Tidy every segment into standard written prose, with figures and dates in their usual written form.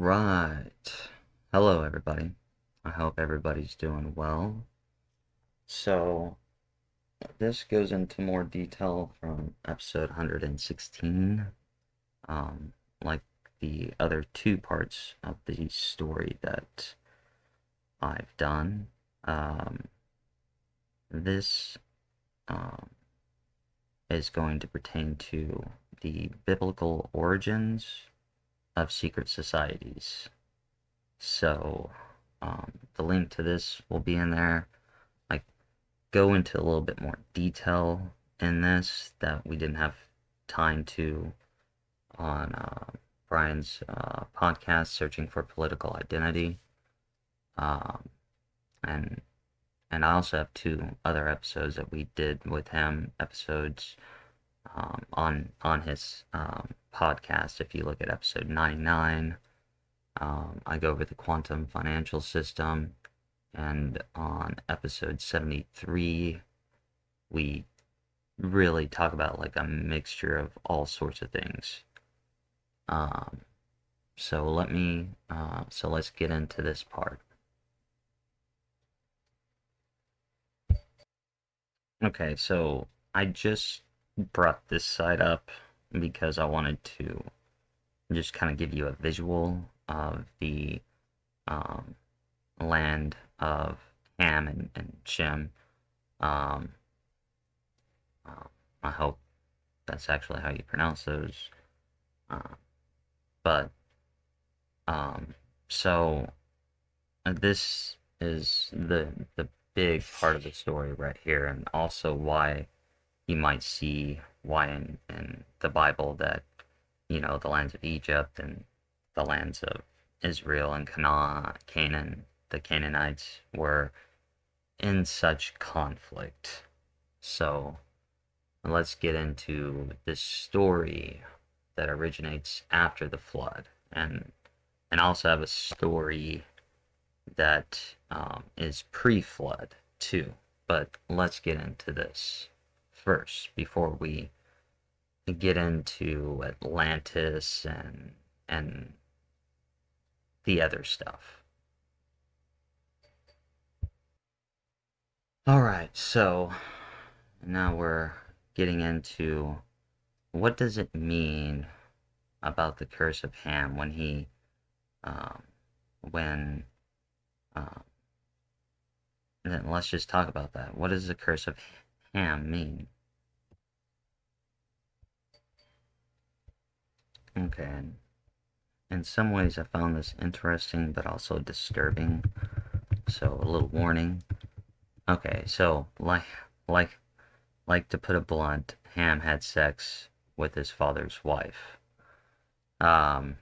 Alright. Hello, everybody. I hope everybody's doing well. So, this goes into more detail from episode 116. Um, like the other two parts of the story that I've done. Um, this um, is going to pertain to the biblical origins of secret societies. So, the link to this will be in there. I go into a little bit more detail in this that we didn't have time to on Brian's podcast, Searching for Political Identity. Um, and and I also have two other episodes that we did with him, episodes on his podcast. If you look at episode 99, I go over the quantum financial system, and on episode 73, we really talk about like a mixture of all sorts of things. Um, so let's get into this part. Okay, so I just brought this side up because I wanted to just kind of give you a visual of the um, land of Ham and Shem. Um, uh, I hope that's actually how you pronounce those. Uh, but um, so this is the big part of the story right here, and also why you might see why in the Bible that the lands of Egypt and the lands of Israel and Canaan, the Canaanites were in such conflict. So let's get into this story that originates after the flood, and also have a story that is pre-flood too. But let's get into this first before we get into Atlantis and the other stuff. All right, so now we're getting into what does it mean about the curse of Ham when he um, when uh, then let's just talk about that. What does the curse of Ham mean? Okay, in some ways I found this interesting but also disturbing. So a little warning. Okay, so like like to put it blunt, Ham had sex with his father's wife. Um,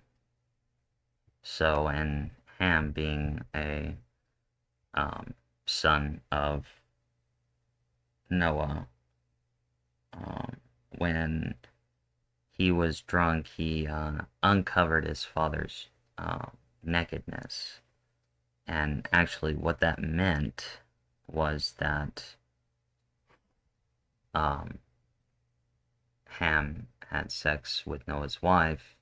so and Ham being a um, son of Noah, when he was drunk, he uncovered his father's nakedness. And actually, what that meant was that um, Ham had sex with Noah's wife,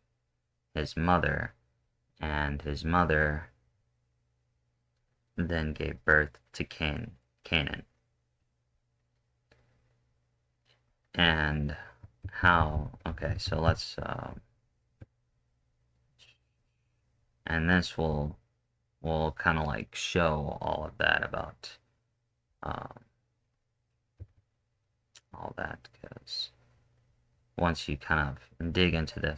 his mother, and his mother then gave birth to Canaan. And how? Okay, so let's and this will kind of like show all of that about um, all that because once you kind of dig into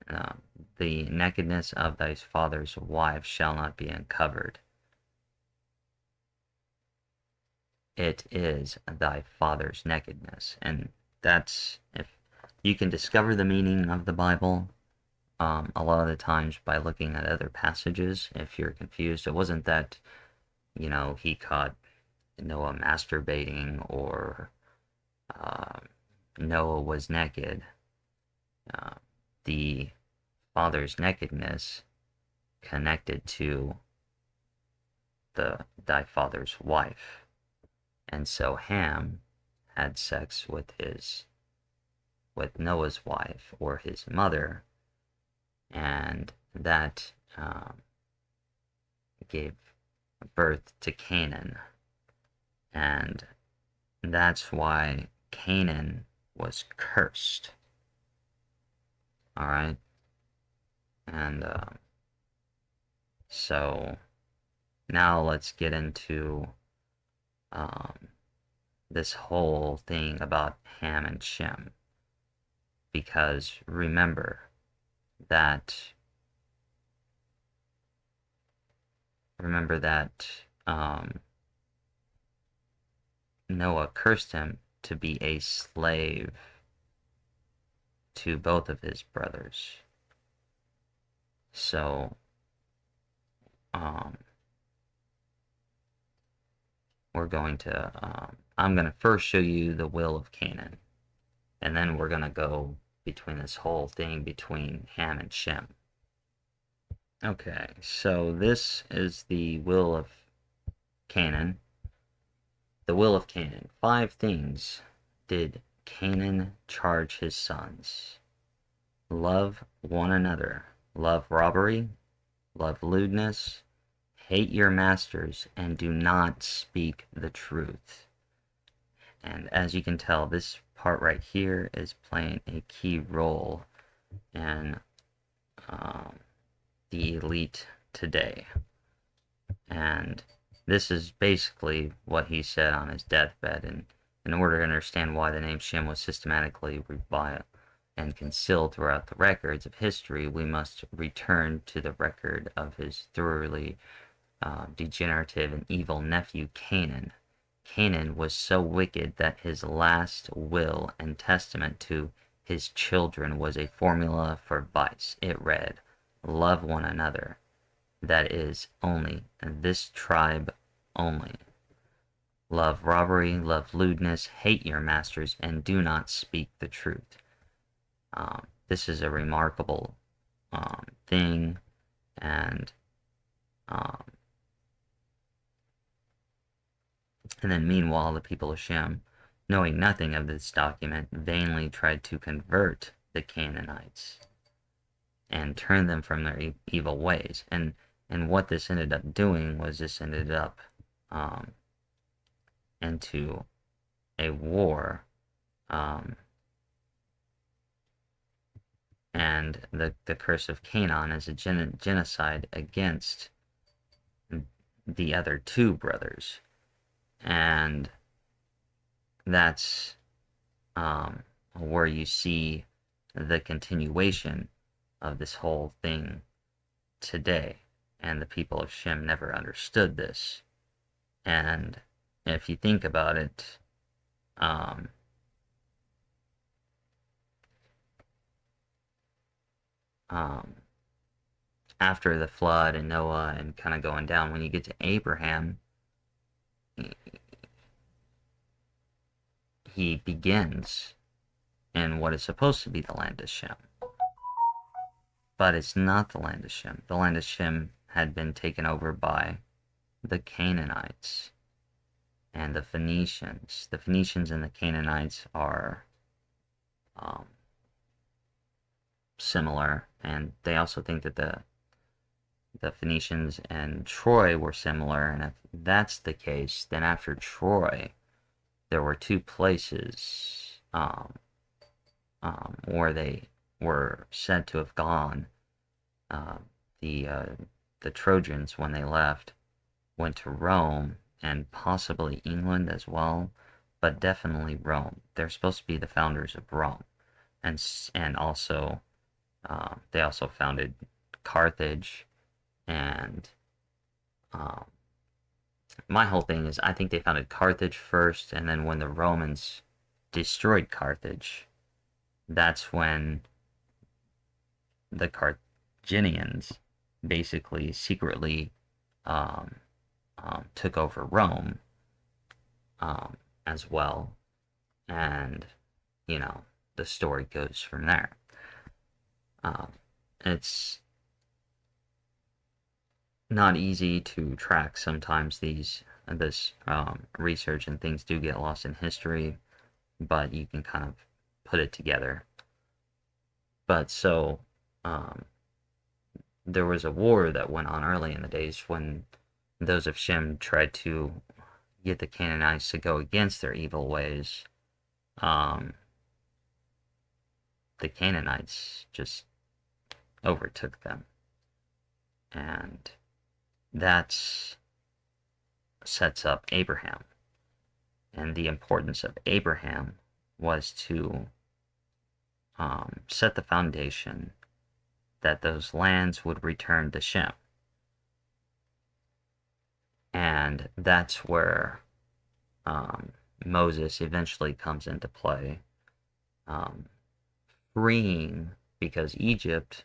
uh, the nakedness of thy father's wife shall not be uncovered. It is thy father's nakedness, and that's if you can discover the meaning of the Bible. A lot of the times by looking at other passages, if you're confused, it wasn't that he caught Noah masturbating or uh, Noah was naked. Uh, the father's nakedness connected to thy father's wife, and so Ham had sex with Noah's wife or his mother, and that um, gave birth to Canaan, and that's why Canaan was cursed. All right, and so now let's get into um, this whole thing about Ham and Shem, because that remember that Noah cursed him to be a slave to both of his brothers. So um, I'm going to first show you the will of Canaan, and then we're going to go between this whole thing between Ham and Shem. Okay, so this is the will of Canaan. The will of Canaan. 5 things did Canaan charge his sons. Love one another. Love robbery. Love lewdness. Hate your masters, and do not speak the truth. And as you can tell, this part right here is playing a key role in the elite today. And this is basically what he said on his deathbed. And in order to understand why the name Shem was systematically reviled and concealed throughout the records of history, we must return to the record of his thoroughly degenerative and evil nephew Canaan. Canaan was so wicked that his last will and testament to his children was a formula for vice. It read, "Love one another. That is only this tribe only. Love robbery, love lewdness, hate your masters, and do not speak the truth." This is a remarkable thing, and then meanwhile the people of Shem, knowing nothing of this document, vainly tried to convert the Canaanites and turn them from their evil ways. And what this ended up doing was this ended up into a war, and the curse of Canaan is a genocide against the other 2 brothers. And that's where you see the continuation of this whole thing today. And the people of Shem never understood this. And if you think about it, after the flood and Noah and kind of going down, when you get to Abraham, he begins in what is supposed to be the land of Shem. But it's not the land of Shem. The land of Shem had been taken over by the Canaanites and the Phoenicians. The Phoenicians and the Canaanites are similar, and they also think that the Phoenicians and Troy were similar. And if that's the case, then after Troy, there were 2 places where they were said to have gone. The Trojans, when they left, went to Rome and possibly England as well, but definitely Rome. They're supposed to be the founders of Rome, and also they also founded Carthage. And my whole thing is, I think they founded Carthage first, and then when the Romans destroyed Carthage, that's when the Carthaginians basically secretly took over Rome as well. And, the story goes from there. It's not easy to track sometimes this research, and things do get lost in history, but you can kind of put it together. But so there was a war that went on early in the days when those of Shem tried to get the Canaanites to go against their evil ways. Um, the Canaanites just overtook them, and that sets up Abraham. And the importance of Abraham was to set the foundation that those lands would return to Shem. And that's where Moses eventually comes into play, um, freeing, because Egypt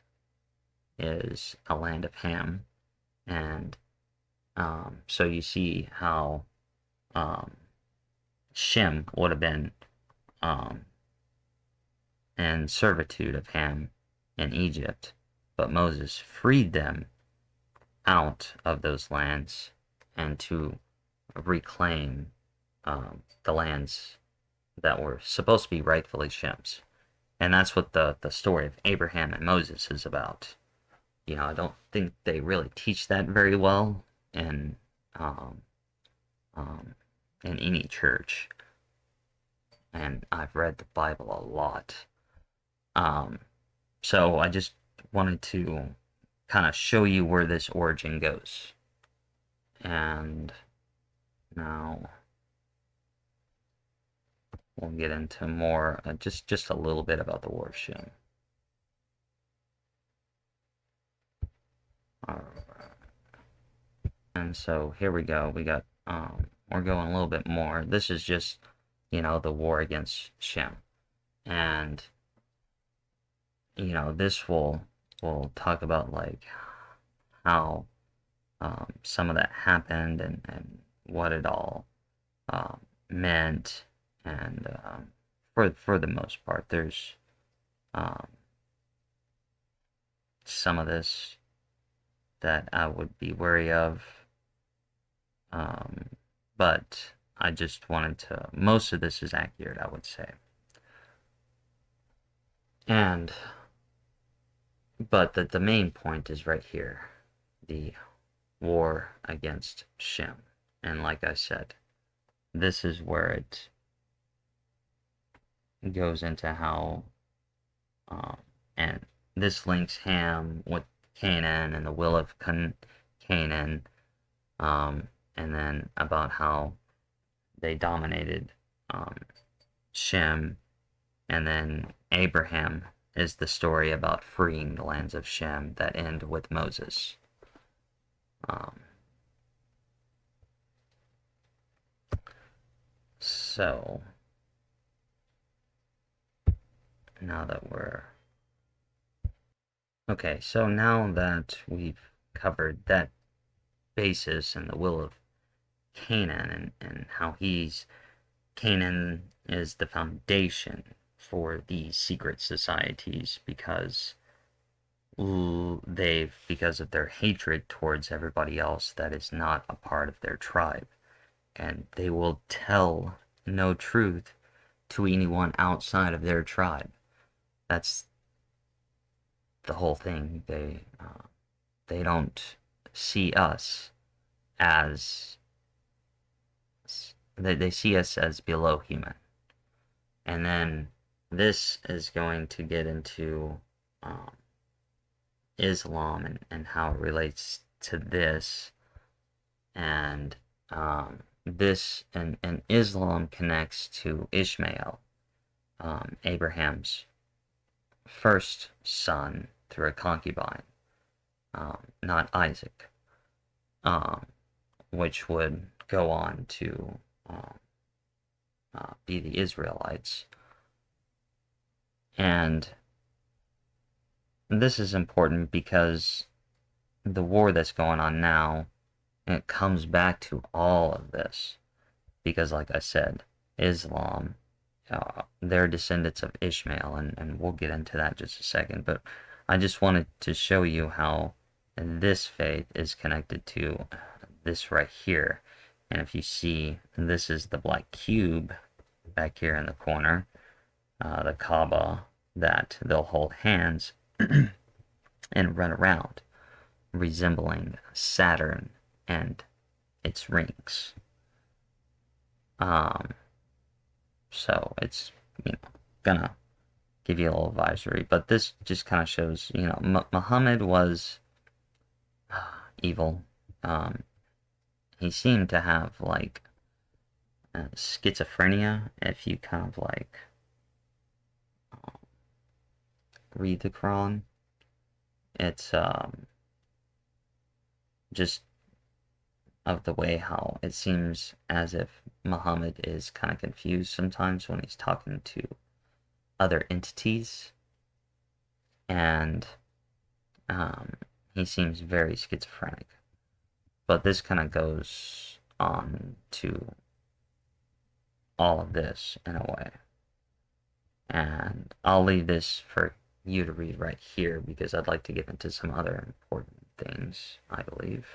is a land of Ham, and so you see how um, Shem would have been um, in servitude of Ham in Egypt, but Moses freed them out of those lands and to reclaim the lands that were supposed to be rightfully Shem's. And that's what the story of Abraham and Moses is about. You know, I don't think they really teach that very well in um, um, in any church. And I've read the Bible a lot. Um, so I just wanted to kind of show you where this origin goes. And now we'll get into more, just a little bit about the War of Shem. And so here we go. We're going a little bit more. This is just, the war against Shem. And, this will talk about like how some of that happened and what it all meant. And for the most part, there's some of this that I would be wary of. But I just wanted to, most of this is accurate, I would say. But the main point is right here, the war against Shem. And like I said, this is where it goes into how, and this links Ham with Canaan and the will of Canaan, and then about how they dominated Shem, and then Abraham is the story about freeing the lands of Shem that end with Moses. So now that we're okay, so now that we've covered that basis and the will of Canaan and how Canaan is the foundation for these secret societies because because of their hatred towards everybody else that is not a part of their tribe, and they will tell no truth to anyone outside of their tribe. That's the whole thing. They don't see us as they see us as below human. And then this is going to get into Islam and how it relates to this. And this and Islam connects to Ishmael, Abraham's first son through a concubine, not Isaac, which would go on to be the Israelites. And this is important because the war that's going on now, it comes back to all of this. Because like I said, Islam, they're descendants of Ishmael, and we'll get into that in just a second. But I just wanted to show you how this faith is connected to this right here. And if you see, this is the black cube back here in the corner, the Kaaba, that they'll hold hands and run around. resembling Saturn and its rings. Um, so it's, gonna give you a little advisory, but this just kind of shows, Muhammad was evil. Um, he seemed to have like schizophrenia if you kind of like read the Quran. It's just of the way how it seems as if Muhammad is kind of confused sometimes when he's talking to other entities, and um, he seems very schizophrenic. But this kind of goes on to all of this in a way. And I'll leave this for you to read right here because I'd like to get into some other important things, I believe.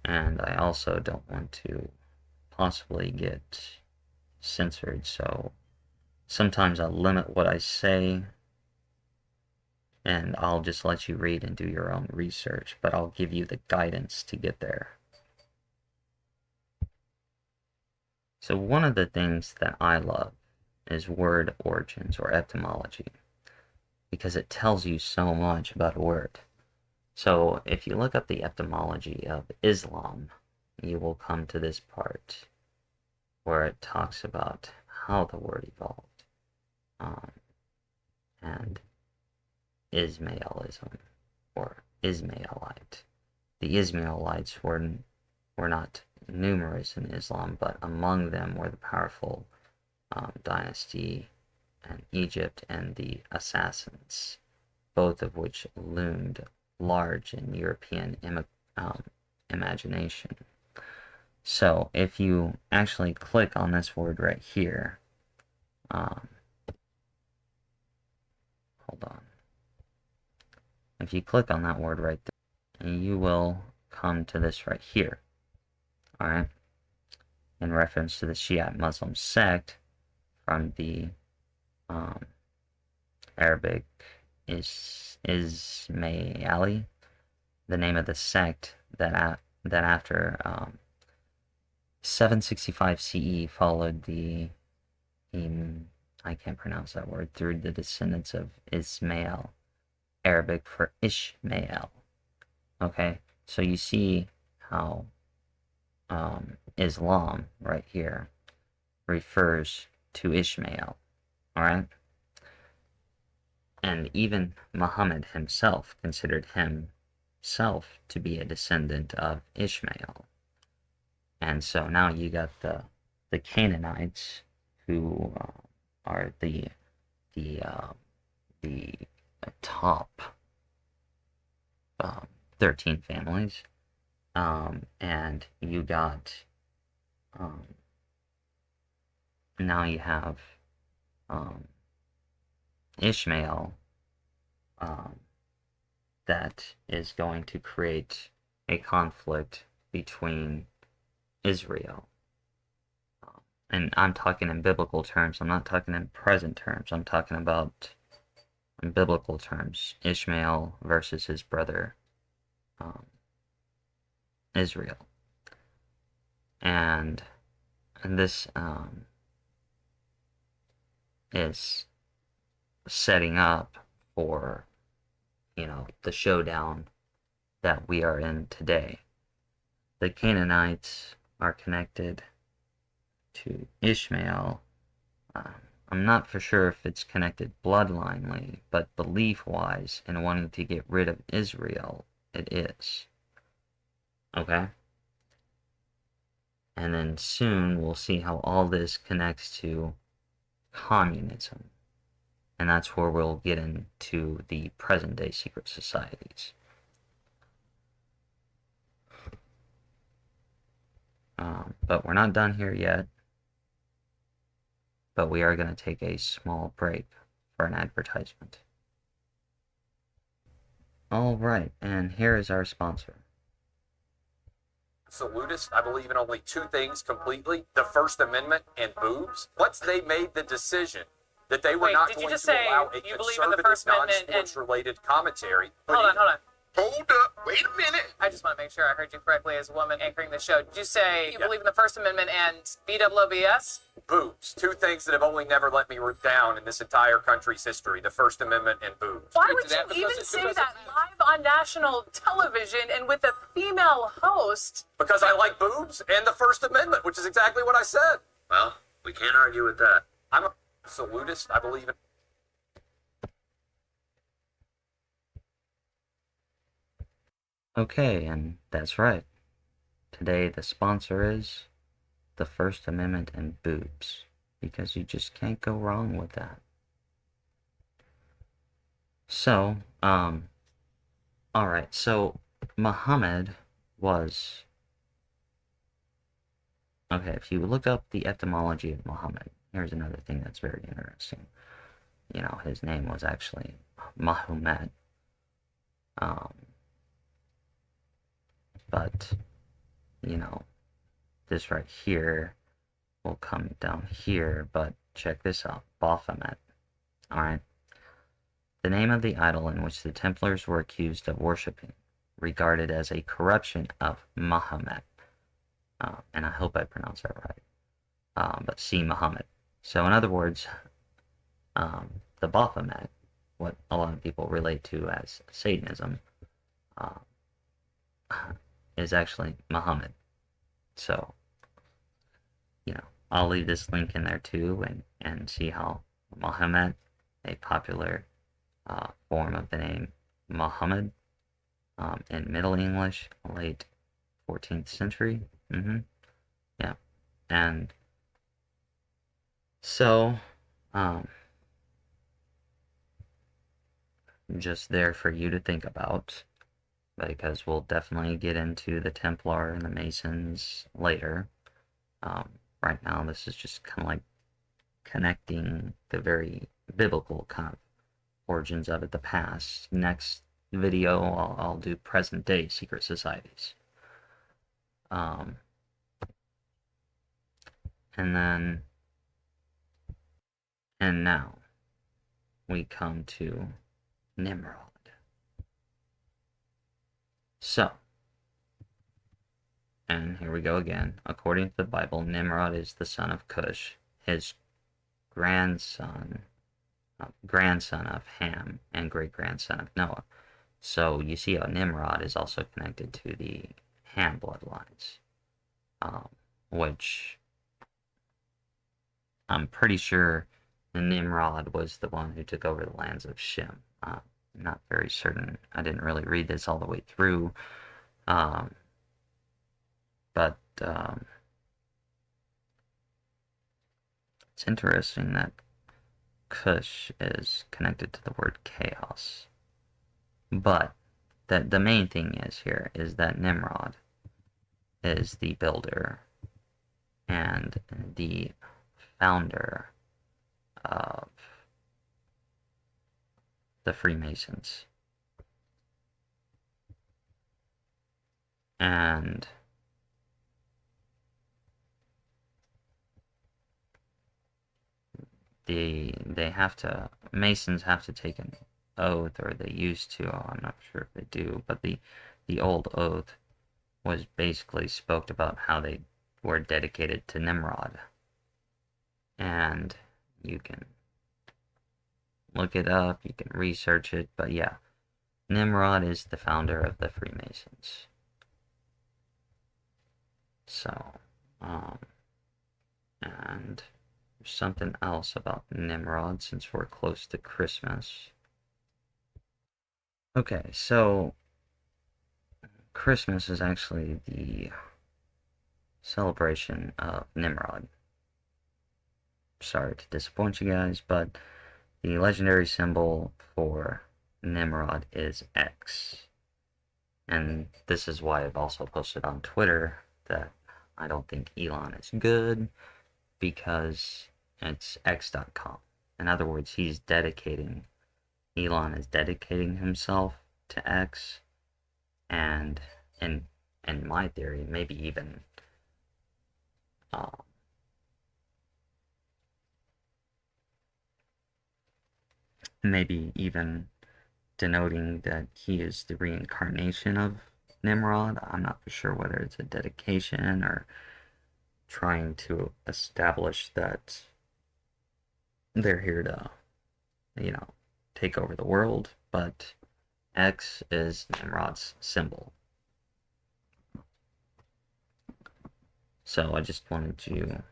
And I also don't want to possibly get censored, so sometimes I'll limit what I say and I'll just let you read and do your own research, but I'll give you the guidance to get there. So one of the things that I love is word origins or etymology because it tells you so much about a word. So if you look up the etymology of Islam, you will come to this part where it talks about how the word evolved, and Ismailism or Ismailite. The Ismailites were not numerous in Islam, but among them were the powerful dynasty in Egypt and the Assassins, both of which loomed large in European imagination. So if you actually click on this word right here, hold on. If you click on that word right there, you will come to this right here. All right, in reference to the Shiite Muslim sect from the Arabic Ismaili, the name of the sect that after 765 CE followed the I can't pronounce that word, through the descendants of Ismail, Arabic for Ishmael. Okay, so you see how Islam right here refers to Ishmael, all right? And even Muhammad himself considered himself to be a descendant of Ishmael. And so now you got the Canaanites, who are the top 13 families, and you got now you have Ishmael, that is going to create a conflict between Israel. And I'm talking in biblical terms. I'm not talking in present terms. I'm talking about in biblical terms. Ishmael versus his brother Israel. And this is setting up for, the showdown that we are in today. The Canaanites are connected to Ishmael. I'm not for sure if it's connected bloodlinely, but belief-wise, and wanting to get rid of Israel, it is. Okay? And then soon we'll see how all this connects to communism. And that's where we'll get into the present-day secret societies. But we're not done here yet. But we are going to take a small break for an advertisement. Alright, and here is our sponsor. Absolutist, I believe in only two things completely: the First Amendment and boobs. Once they made the decision that they were Wait, not did you going just to say allow a you believe in the conservative, First Amendment and- non-sports-related commentary. Hold on. Hold up, wait a minute. I just want to make sure I heard you correctly as a woman anchoring the show. Did you say you believe in the First Amendment and BWBS? Boobs. Two things that have only never let me down in this entire country's history: the First Amendment and boobs. Why would you even say that live on national television and with a female host? Because I like boobs and the First Amendment, which is exactly what I said. Well, we can't argue with that. I'm a absolutist. I believe in. Okay, and that's right. Today the sponsor is the First Amendment and boobs, because you just can't go wrong with that. So, alright, so Muhammad was... Okay, if you look up the etymology of Muhammad, here's another thing that's very interesting. You know, his name was actually Mahomet. But, you know, this right here will come down here, but check this out, Baphomet. Alright? The name of the idol in which the Templars were accused of worshipping, regarded as a corruption of Mahomet. And I hope I pronounced that right. But see Muhammad. So in other words, the Baphomet, what a lot of people relate to as Satanism, is actually Muhammad. So, you know, I'll leave this link in there too, and see how Muhammad, a popular form of the name Muhammad, in Middle English, late 14th century. Yeah. And so, just there for you to think about, because we'll definitely get into the Templar and the Masons later. Right now, this is just kind of like connecting the very biblical kind of origins of it, the past. Next video, I'll do present-day secret societies. And now, we come to Nimrod. So, and here we go again. According to the Bible, Nimrod is the son of Cush, his grandson of Ham, and great-grandson of Noah. So you see how Nimrod is also connected to the Ham bloodlines, which I'm pretty sure Nimrod was the one who took over the lands of Shem. I'm not very certain. I didn't really read this all the way through. But it's interesting that Cush is connected to the word chaos. But the main thing is that Nimrod is the builder and the founder of the Freemasons. And Masons have to take an oath, or they used to. I'm not sure if they do, but the old oath was basically spoke about how they were dedicated to Nimrod. And you can look it up, you can research it, but yeah, Nimrod is the founder of the Freemasons. So, and there's something else about Nimrod since we're close to Christmas. Okay, so Christmas is actually the celebration of Nimrod. Sorry to disappoint you guys, but the legendary symbol for Nimrod is X. And this is why I've also posted on Twitter that I don't think Elon is good, because it's X.com. In other words, Elon is dedicating himself to X, and in my theory, maybe even maybe even denoting that he is the reincarnation of Nimrod. I'm not for sure whether it's a dedication or trying to establish that they're here to, you know, take over the world, but X is Nimrod's symbol. So I just wanted to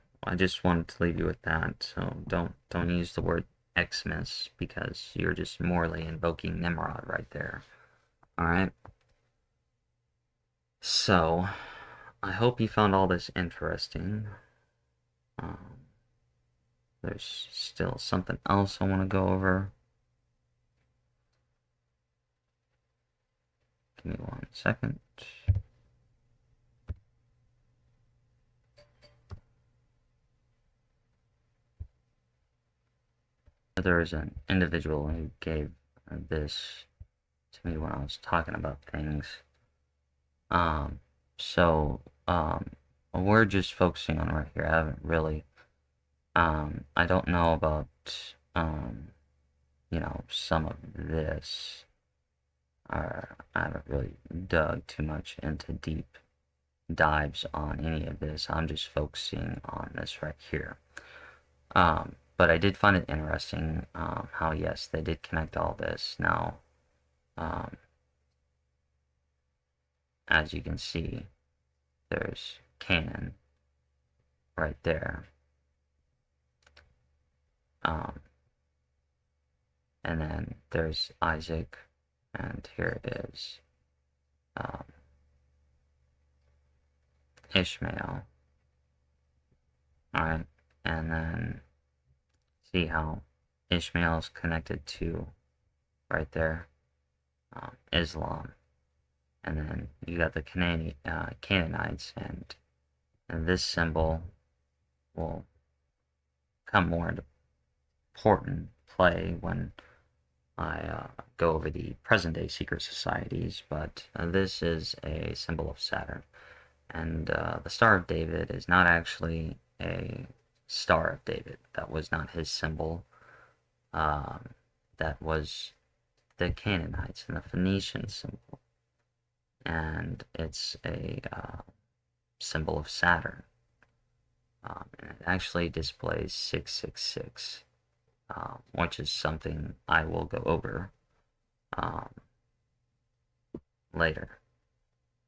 leave you with that. So don't use the word Xmas because you're just morally invoking Nimrod right there. Alright? So I hope you found all this interesting. There's still something else I want to go over. Give me 1 second. There is an individual who gave this to me when I was talking about things. So we're just focusing on right here. I haven't really, I don't know about, some of this. I haven't really dug too much into deep dives on any of this. I'm just focusing on this right here. But I did find it interesting how, yes, they did connect all this. Now, as you can see, there's Canaan right there. And then there's Isaac, and here is Ishmael. Alright, and then see how Ishmael is connected to right there, Islam. And then you got the Canaanites, and this symbol will come more into important play when I go over the present-day secret societies, but this is a symbol of Saturn. And the Star of David is not actually a Star of David. That was not his symbol. That was the Canaanites and the Phoenician symbol. And it's a symbol of Saturn. And it actually displays 666, which is something I will go over later.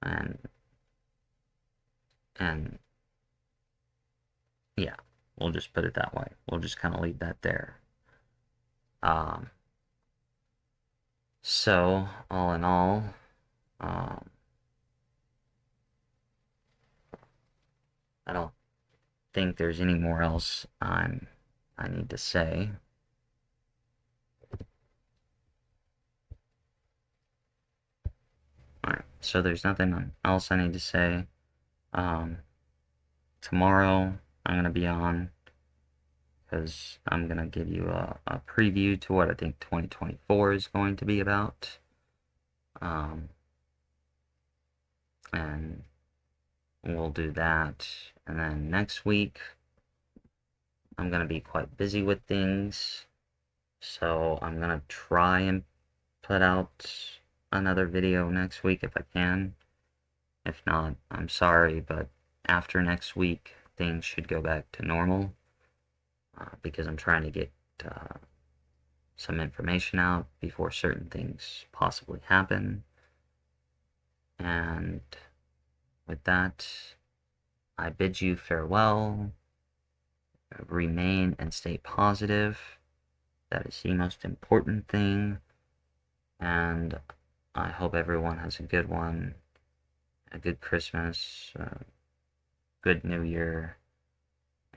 And yeah, we'll just put it that way. We'll just kind of leave that there. So, all in all, I don't think there's any more else I need to say. Alright, so there's nothing else I need to say. Tomorrow I'm going to be on because I'm going to give you a preview to what I think 2024 is going to be about. And we'll do that. And then next week, I'm going to be quite busy with things. So I'm going to try and put out another video next week if I can. If not, I'm sorry, but after next week, things should go back to normal. Because I'm trying to get some information out before certain things possibly happen. And with that, I bid you farewell. Remain and stay positive. That is the most important thing. And I hope everyone has a good one, a good Christmas, good New Year,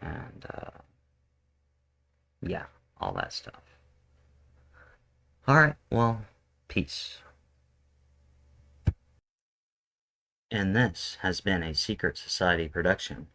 and yeah, all that stuff. Alright, well, peace. And this has been a Secret Society production.